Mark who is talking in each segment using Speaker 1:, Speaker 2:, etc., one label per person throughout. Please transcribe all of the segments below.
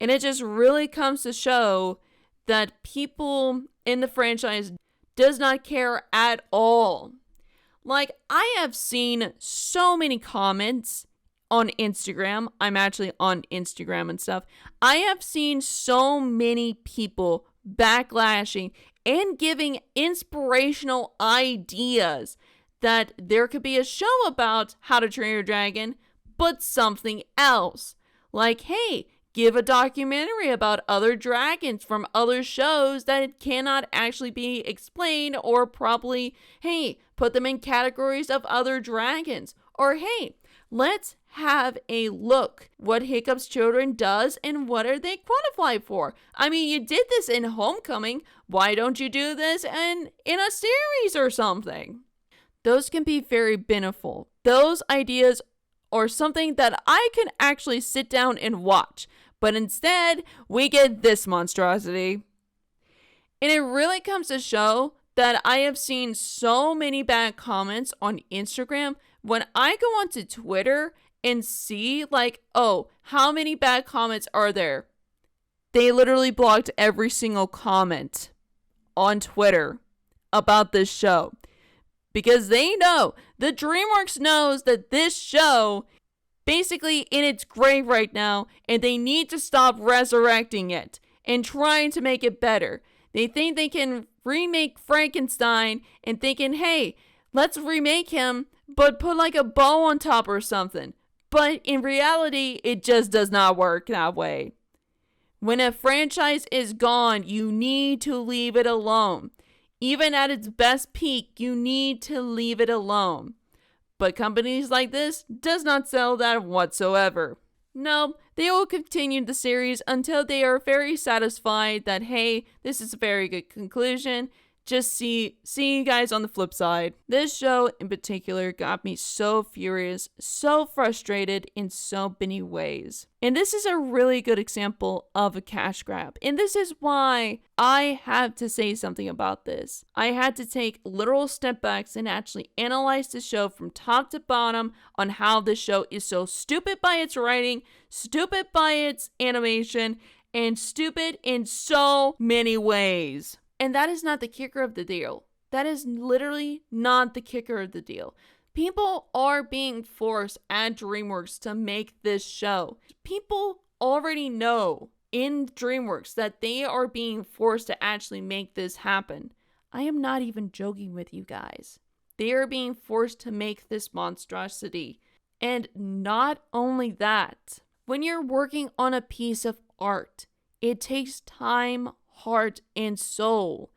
Speaker 1: And it just really comes to show that people in the franchise does not care at all. Like, I have seen so many comments on Instagram. I'm actually on Instagram and stuff. I have seen so many people backlashing and giving inspirational ideas that there could be a show about How to Train Your Dragon, but something else. Like, hey, give a documentary about other dragons from other shows that it cannot actually be explained, or probably, hey, put them in categories of other dragons. Or hey, let's have a look what Hiccup's children does and what are they qualified for. I mean, you did this in Homecoming. Why don't you do this in a series or something? Those can be very beneficial. Those ideas are something that I can actually sit down and watch. But instead, we get this monstrosity. And it really comes to show that I have seen so many bad comments on Instagram. When I go onto Twitter and see, like, oh, how many bad comments are there? They literally blocked every single comment on Twitter about this show. Because they know, the DreamWorks knows that this show basically in its grave right now, and they need to stop resurrecting it and trying to make it better. They think they can remake Frankenstein and thinking, hey, let's remake him, but put like a bow on top or something. But in reality, it just does not work that way. When a franchise is gone, you need to leave it alone. Even at its best peak, you need to leave it alone. But companies like this does not sell that whatsoever. No, they will continue the series until they are very satisfied that, hey, this is a very good conclusion. Just see you guys on the flip side. This show in particular got me so furious, so frustrated in so many ways. And this is a really good example of a cash grab. And this is why I had to say something about this. I had to take literal step backs and actually analyze the show from top to bottom on how this show is so stupid by its writing, stupid by its animation, and stupid in so many ways. And that is not the kicker of the deal. That is literally not the kicker of the deal. People are being forced at DreamWorks to make this show. People already know in DreamWorks that they are being forced to actually make this happen. I am not even joking with you guys. They are being forced to make this monstrosity. And not only that, when you're working on a piece of art, it takes time, heart, and soul.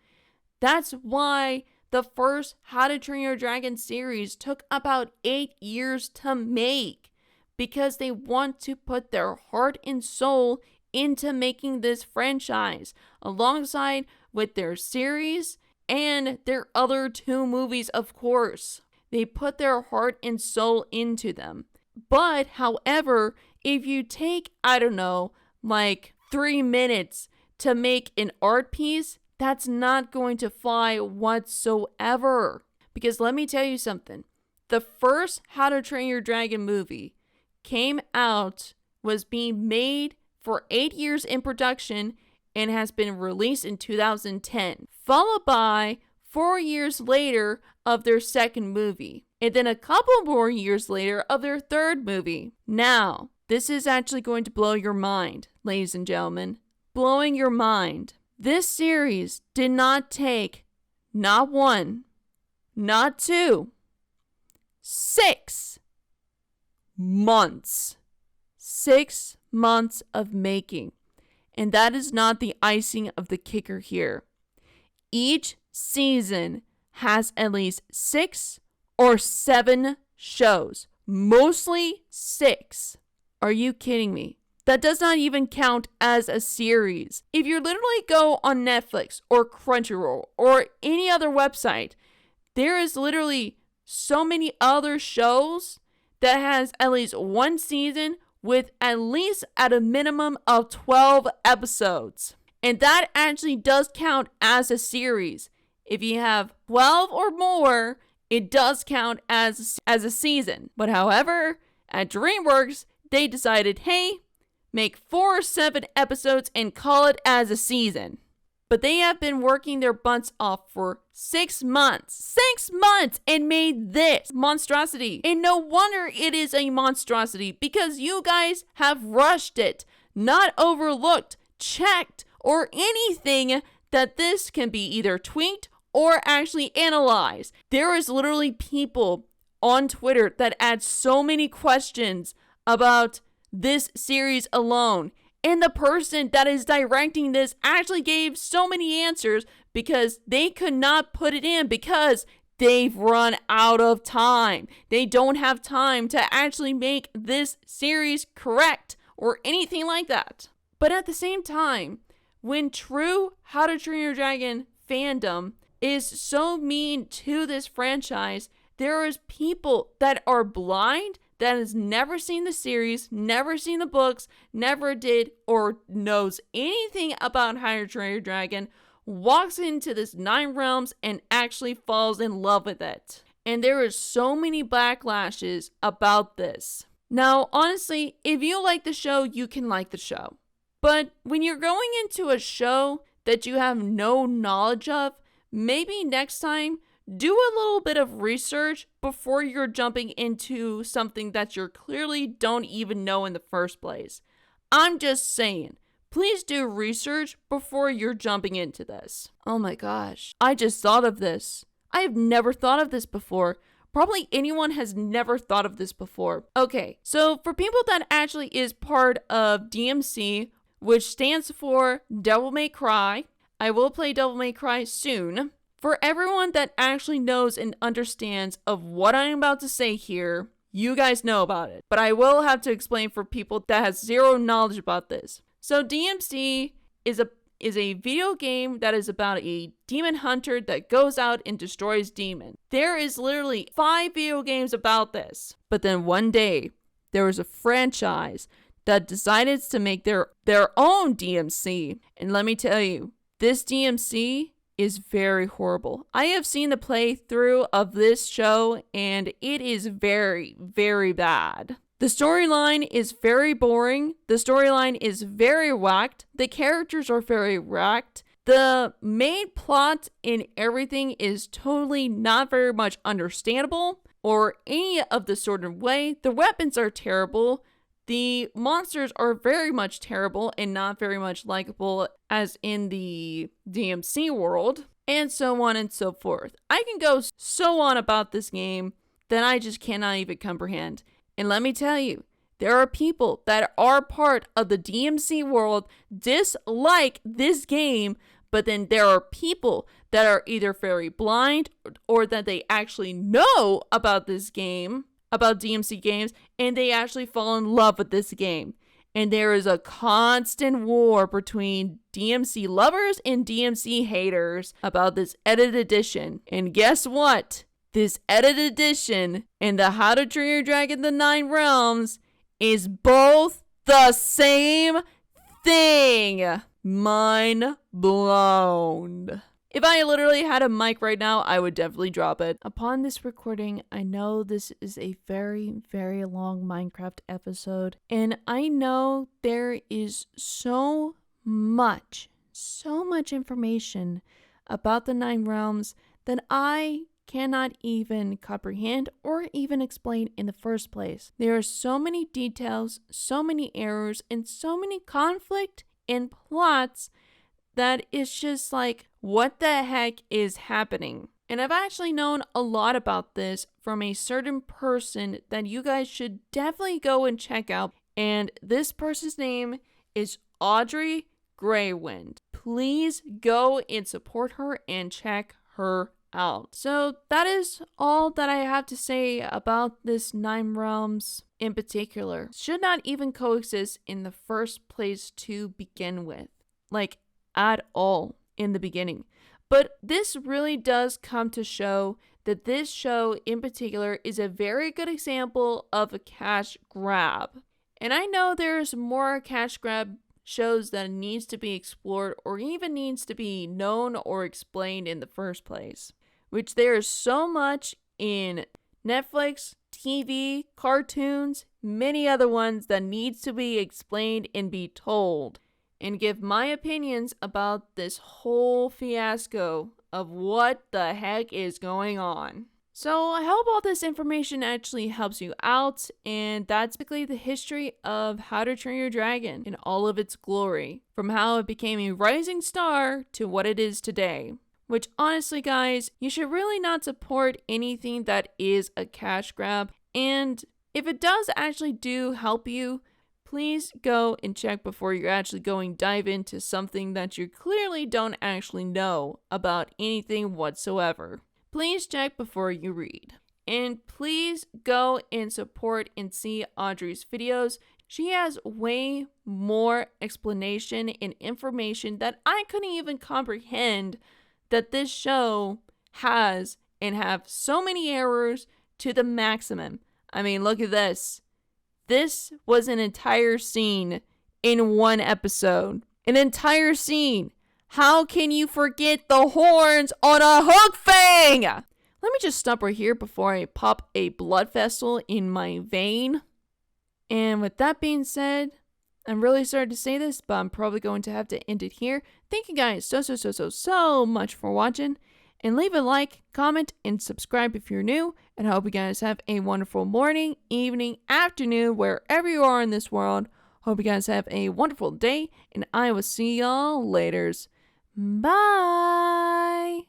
Speaker 1: That's why the first How to Train Your Dragon series took about 8 years to make, because they want to put their heart and soul into making this franchise, alongside with their series and their other 2 movies, of course. They put their heart and soul into them. But, however, if you take, I don't know, like 3 minutes to make an art piece, that's not going to fly whatsoever. Because let me tell you something. The first How to Train Your Dragon movie came out, was being made for 8 years in production, and has been released in 2010. Followed by 4 years later of their second movie. And then a couple more years later of their third movie. Now, this is actually going to blow your mind, ladies and gentlemen. Blowing your mind. This series did not take not 1, not 2, 6 months. 6 months of making. And that is not the icing of the kicker here. Each season has at least 6 or 7 shows. Mostly 6. Are you kidding me? That does not even count as a series. If you literally go on Netflix or Crunchyroll or any other website, there is literally so many other shows that has at least 1 season with at least at a minimum of 12 episodes. And that actually does count as a series. If you have 12 or more, it does count as a season. But however, at DreamWorks, they decided, hey, make 4 or 7 episodes and call it as a season. But they have been working their butts off for 6 months. 6 months and made this monstrosity. And no wonder it is a monstrosity because you guys have rushed it, not overlooked, checked, or anything that this can be either tweaked or actually analyzed. There is literally people on Twitter that add so many questions about this series alone. And the person that is directing this actually gave so many answers because they could not put it in because they've run out of time. They don't have time to actually make this series correct or anything like that. But at the same time, when true How to Train Your Dragon fandom is so mean to this franchise, there is people that are blind, that has never seen the series, never seen the books, never did or knows anything about How to Train Your Dragon, walks into this 9 Realms and actually falls in love with it. And there is so many backlashes about this. Now, honestly, if you like the show, you can like the show. But when you're going into a show that you have no knowledge of, maybe next time, do a little bit of research before you're jumping into something that you clearly don't even know in the first place. I'm just saying, please do research before you're jumping into this. Oh my gosh, I just thought of this. I have never thought of this before. Probably anyone has never thought of this before. Okay, so for people that actually is part of DMC, which stands for Devil May Cry, I will play Devil May Cry soon. For everyone that actually knows and understands of what I'm about to say here, you guys know about it. But I will have to explain for people that has zero knowledge about this. So DMC is a video game that is about a demon hunter that goes out and destroys demons. There is literally 5 video games about this. But then one day, there was a franchise that decided to make their own DMC. And let me tell you, this DMC is very horrible. I have seen the playthrough of this show and it is very, very bad. The storyline is very boring. The storyline is very whacked. The characters are very whacked. The main plot and everything is totally not very much understandable or any of the sort of way. The weapons are terrible. The monsters are very much terrible and not very much likable as in the DMC world, and so on and so forth. I can go so on about this game that I just cannot even comprehend. And let me tell you, there are people that are part of the DMC world dislike this game, but then there are people that are either very blind or that they actually know about this game, about DMC games, and they actually fall in love with this game. And there is a constant war between DMC lovers and DMC haters about this edited edition. And guess what? This edited edition and the How to Train Your Dragon the 9 Realms is both the same thing. Mind blown. If I literally had a mic right now, I would definitely drop it. Upon this recording, I know this is a very, very long Minecraft episode. And I know there is so much information about the 9 Realms that I cannot even comprehend or even explain in the first place. There are so many details, so many errors, and so many conflict and plots that it's just like, what the heck is happening? And I've actually known a lot about this from a certain person that you guys should definitely go and check out. And this person's name is Audrie Greywind. Please go and support her and check her out. So that is all that I have to say about this 9 Realms in particular. Should not even coexist in the first place to begin with. Like, at all in the beginning. But this really does come to show that this show in particular is a very good example of a cash grab. And I know there's more cash grab shows that needs to be explored or even needs to be known or explained in the first place. Which there is so much in Netflix, TV, cartoons, many other ones that needs to be explained and be told, and give my opinions about this whole fiasco of what the heck is going on. So I hope all this information actually helps you out, and that's basically the history of How to Train Your Dragon in all of its glory, from how it became a rising star to what it is today. Which honestly, guys, you should really not support anything that is a cash grab, and if it does actually do help you, please go and check before you're actually going dive into something that you clearly don't actually know about anything whatsoever. Please check before you read. And please go and support and see Audrie's videos. She has way more explanation and information that I couldn't even comprehend that this show has, and have so many errors to the maximum. I mean, look at this. This was an entire scene in one episode. An entire scene. How can you forget the horns on a hook fang? Let me just stop right here before I pop a blood vessel in my vein. And with that being said, I'm really sorry to say this, but I'm probably going to have to end it here. Thank you guys so much for watching. And leave a like, comment, and subscribe if you're new. And I hope you guys have a wonderful morning, evening, afternoon, wherever you are in this world. Hope you guys have a wonderful day, and I will see y'all laters. Bye!